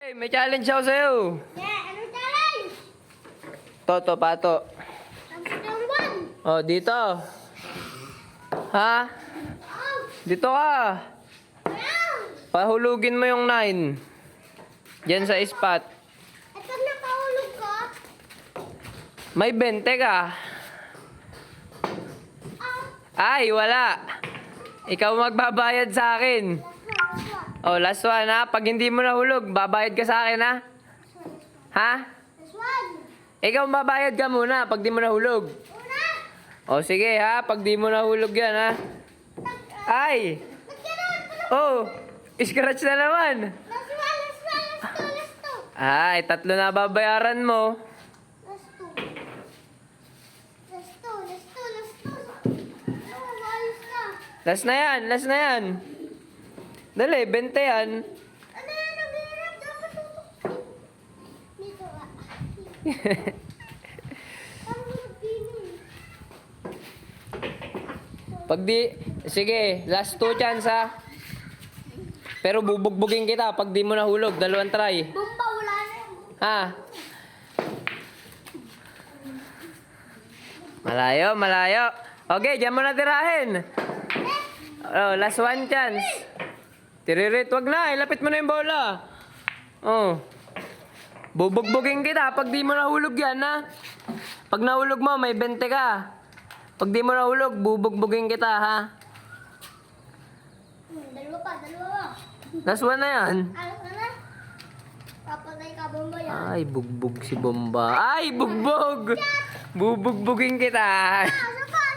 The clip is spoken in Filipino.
Ay, may challenge ako sa'yo. Yeah, anong challenge? Toto, pato. Tapos yung one. Oh, dito. Ha? Oh, Dito ka. wow. Pahulugin mo yung 9. Diyan sa spot. At pag nakahulog ko, May 20 ka. Ay, wala. Ikaw magbabayad sa akin. Oh, last one ha. Pag hindi mo nahulog, babayad ka sa akin ha. Ha? this one. Ikaw mabayad ka muna pag di mo nahulog. Una. Oh, sige ha. Pag di mo nahulog yan ha. Ay! Nagkaroon pa na. Oh! Scratch na naman. Last one, last one, last two, last two. Ay, 3 na babayaran mo. Last two. Last two, last two, last two. Oh, ayos na. Last na yan, last na yan. Dali, 20 yan. Ano yan, ang hirap. Dapat tutok. Dito ka. Parang nagpili. Pag di, sige, last 2 chance ha. Pero bubugbugin kita pag di mo nahulog. 2 try. Bumba, wala na yan. Ha? Malayo, malayo. Okay, diyan mo na tirahin. Oh, last 1 chance. Tiririt, wag na. Ilapit mo na yung bola. Oh. Bubugbugin kita pag di mo nahulog yan, ha? Pag nahulog mo, may 20 ka. Pag di mo nahulog, bubugbugin kita, ha? Dalawa pa, dalawa pa. Last 1 na yan. Ano ka na? Papatay ka, Bumba yan. Ay, bugbog si Bomba. Ay, bugbog! Bubugbugin kita.